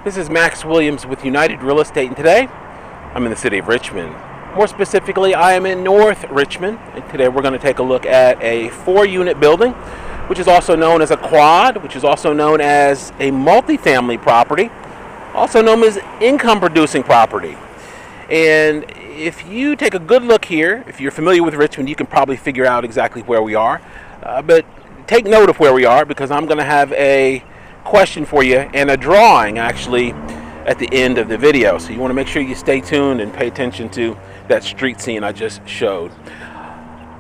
This is Max Williams with United Real Estate, and today I'm in the city of Richmond. More specifically, I am in North Richmond, and today we're going to take a look at a 4-unit building, which is also known as a quad, which is also known as a multifamily property, also known as income-producing property. And if you take a good look here, if you're familiar with Richmond, you can probably figure out exactly where we are. But take note of where we are, because I'm going to have a question for you and a drawing actually at the end of the video. So you want to make sure you stay tuned and pay attention to that street scene I just showed.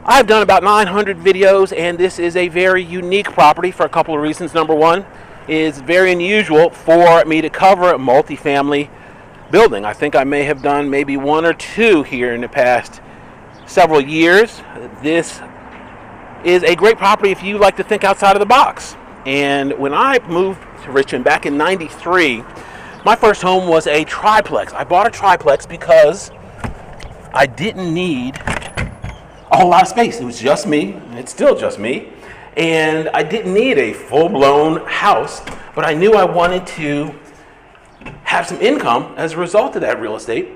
I've done about 900 videos, and this is a very unique property for a couple of reasons. Number one, is very unusual for me to cover a multifamily building. I think I may have done maybe one or two here in the past several years. This is a great property if you like to think outside of the box. And when I moved to Richmond back in '93, my first home was a triplex. I bought a triplex because I didn't need a whole lot of space. It was just me, and it's still just me. And I didn't need a full-blown house, but I knew I wanted to have some income as a result of that real estate.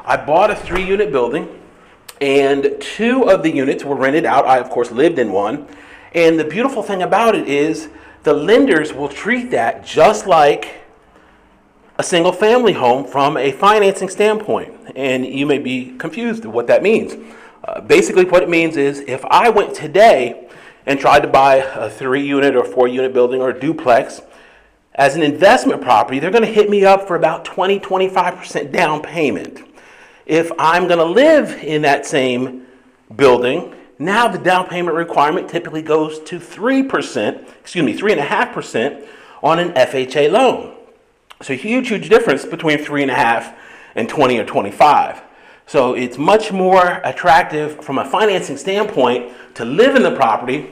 I bought a 3-unit building, and 2 of the units were rented out. I, of course, lived in one. And the beautiful thing about it is the lenders will treat that just like a single family home from a financing standpoint. And you may be confused of what that means. Basically what it means is if I went today and tried to buy a 3-unit or 4-unit building or a duplex as an investment property, they're going to hit me up for about 20-25% down payment. If I'm going to live in that same building, now the down payment requirement typically goes to 3.5% on an FHA loan. So huge difference between 3.5 and 20 or 25. So it's much more attractive from a financing standpoint to live in the property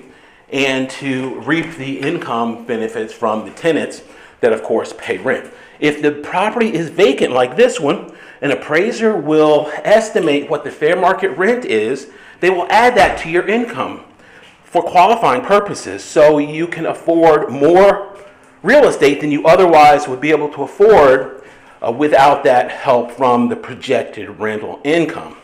and to reap the income benefits from the tenants that, of course, pay rent. If the property is vacant like this one, an appraiser will estimate what the fair market rent is. They will add that to your income for qualifying purposes, so you can afford more real estate than you otherwise would be able to afford without that help from the projected rental income.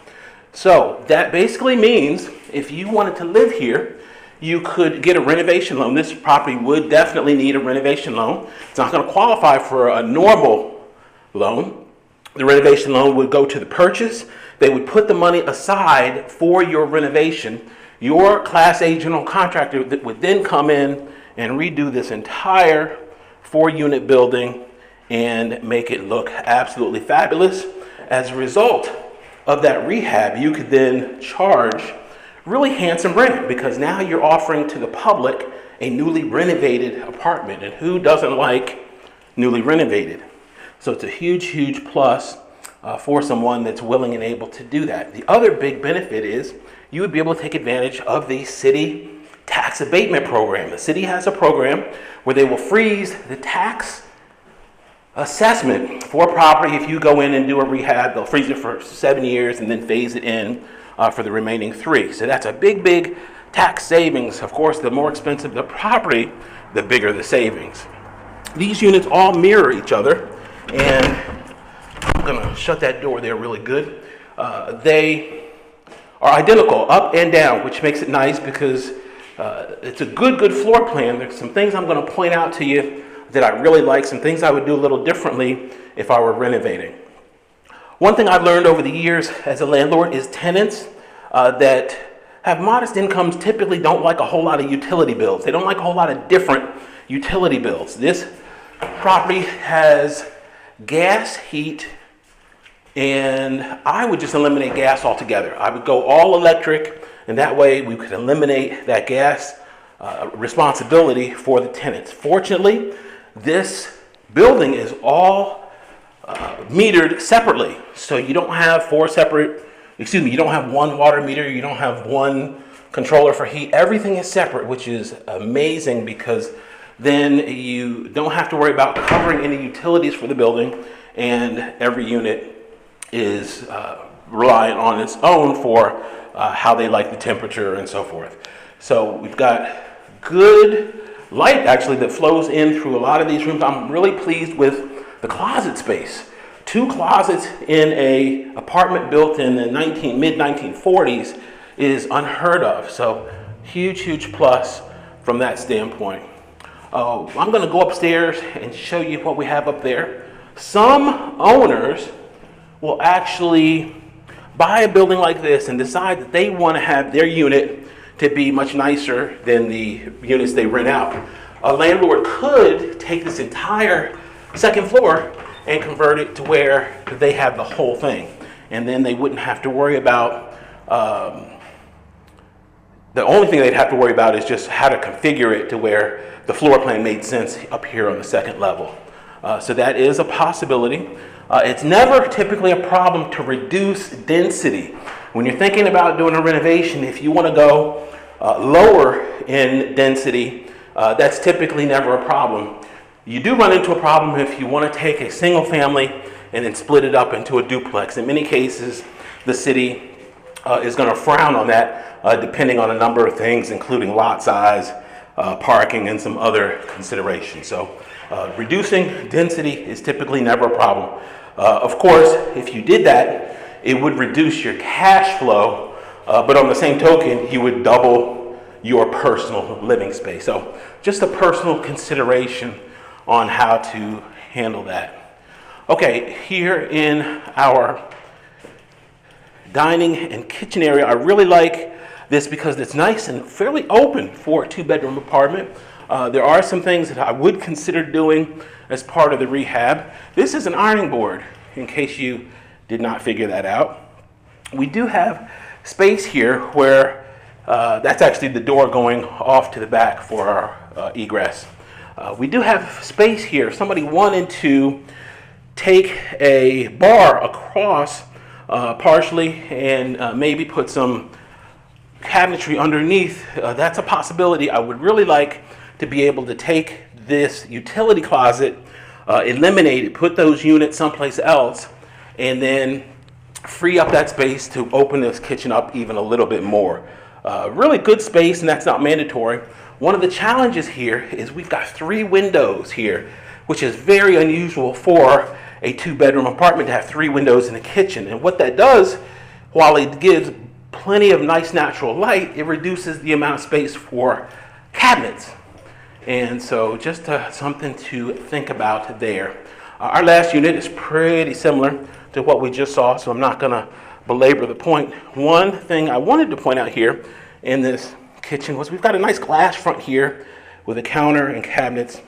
So that basically means if you wanted to live here, you could get a renovation loan. This property would definitely need a renovation loan. It's not going to qualify for a normal loan. The renovation loan would go to the purchase. They would put the money aside for your renovation. Your Class A general contractor would then come in and redo this entire 4-unit building and make it look absolutely fabulous. As a result of that rehab, you could then charge really handsome rent, because now you're offering to the public a newly renovated apartment. And who doesn't like newly renovated? So it's a huge plus for someone that's willing and able to do that. The other big benefit is you would be able to take advantage of the city tax abatement program. The city has a program where they will freeze the tax assessment for property. If you go in and do a rehab, they'll freeze it for 7 years and then phase it in for the remaining 3. So that's a big tax savings. Of course, the more expensive the property, the bigger the savings. These units all mirror each other, and I'm going to shut that door there really good. They are identical up and down, which makes it nice because it's a good floor plan. There's some things I'm going to point out to you that I really like, some things I would do a little differently if I were renovating. One thing I've learned over the years as a landlord is tenants that have modest incomes typically don't like a whole lot of utility bills. They don't like a whole lot of different utility bills. This property has gas, heat, and I would just eliminate gas altogether. I would go all electric, and that way we could eliminate that gas responsibility for the tenants. Fortunately, this building is all metered separately. So you don't have you don't have one water meter, you don't have one controller for heat. Everything is separate, which is amazing, because then you don't have to worry about covering any utilities for the building, and every unit is reliant on its own for how they like the temperature and so forth. So we've got good light actually that flows in through a lot of these rooms. I'm really pleased with the closet space. 2 closets in a apartment built in the mid-1940s is unheard of. So huge plus from that standpoint. I'm going to go upstairs and show you what we have up there. Some owners will actually buy a building like this and decide that they want to have their unit to be much nicer than the units they rent out. A landlord could take this entire second floor and convert it to where they have the whole thing. And then they wouldn't have to worry about, the only thing they'd have to worry about is just how to configure it to where the floor plan made sense up here on the second level. So that is a possibility. It's never typically a problem to reduce density. When you're thinking about doing a renovation, if you want to go lower in density, that's typically never a problem. You do run into a problem if you want to take a single family and then split it up into a duplex. In many cases, the city is going to frown on that depending on a number of things, including lot size, parking, and some other considerations. So reducing density is typically never a problem. Of course, if you did that, it would reduce your cash flow, but on the same token, you would double your personal living space. So just a personal consideration on how to handle that. Okay, here in our dining and kitchen area, I really like this because it's nice and fairly open for a 2-bedroom apartment. There are some things that I would consider doing as part of the rehab. This is an ironing board, in case you did not figure that out. We do have space here where that's actually the door going off to the back for our egress. We do have space here. If somebody wanted to take a bar across partially and maybe put some cabinetry underneath, that's a possibility. I would really like to be able to take this utility closet, eliminate it, put those units someplace else, and then free up that space to open this kitchen up even a little bit more. Really good space, and that's not mandatory. One of the challenges here is we've got 3 windows here, which is very unusual for a 2-bedroom apartment to have 3 windows in the kitchen. And what that does, while it gives plenty of nice natural light, it reduces the amount of space for cabinets. And so just something to think about there. Our last unit is pretty similar to what we just saw, so I'm not going to belabor the point. One thing I wanted to point out here in this kitchen was we've got a nice glass front here with a counter and cabinets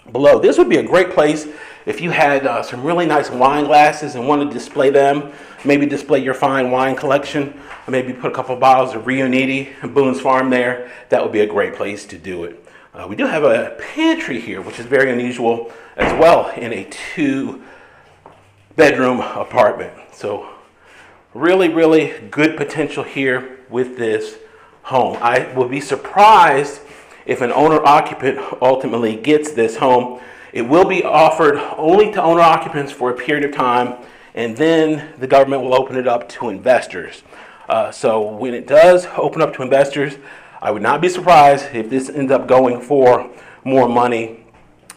below. This would be a great place if you had some really nice wine glasses and wanted to display them, maybe display your fine wine collection, or maybe put a couple of bottles of Rio Niti and Boone's Farm there. That would be a great place to do it. We do have a pantry here, which is very unusual as well in a 2-bedroom apartment. So really good potential here with this home. I will be surprised if an owner-occupant ultimately gets this home. It will be offered only to owner-occupants for a period of time, and then the government will open it up to investors. So when it does open up to investors, I would not be surprised if this ends up going for more money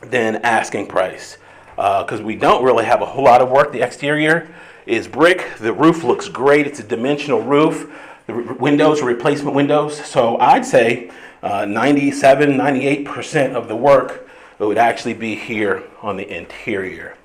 than asking price, because we don't really have a whole lot of work. The exterior is brick. The roof looks great. It's a dimensional roof. The windows are replacement windows. So I'd say 97, 98% of the work would actually be here on the interior.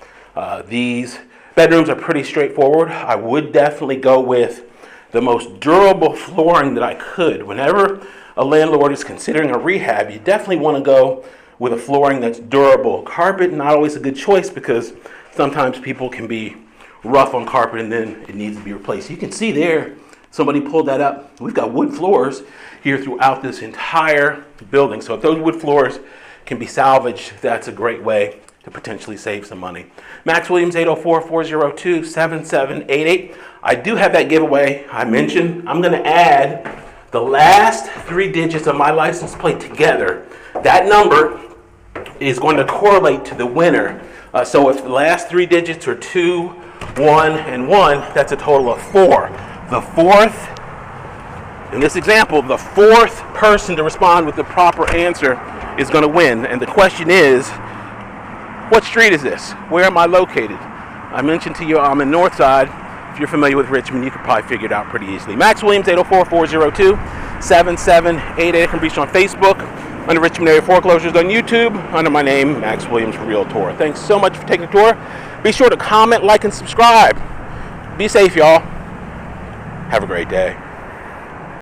These bedrooms are pretty straightforward. I would definitely go with the most durable flooring that I could. Whenever a landlord is considering a rehab, you definitely want to go with a flooring that's durable. Carpet, not always a good choice because sometimes people can be rough on carpet and then it needs to be replaced. You can see there, somebody pulled that up. We've got wood floors here throughout this entire building. So if those wood floors can be salvaged, that's a great way to potentially save some money. Max Williams, 804-402-7788. I do have that giveaway I mentioned. I'm going to add the last 3 digits of my license plate together. That number is going to correlate to the winner. So if the last 3 digits are 2, 1, and 1, that's a total of 4. The fourth, in this example, the 4th person to respond with the proper answer is going to win. And the question is, What street is this? Where am I located? I mentioned to you I'm in Northside. If you're familiar with Richmond, you could probably figure it out pretty easily. Max Williams, 804-402-7788. I can reach on Facebook, under Richmond Area Foreclosures on YouTube, under my name, Max Williams Realtor. Thanks so much for taking the tour. Be sure to comment, like, and subscribe. Be safe, y'all. Have a great day.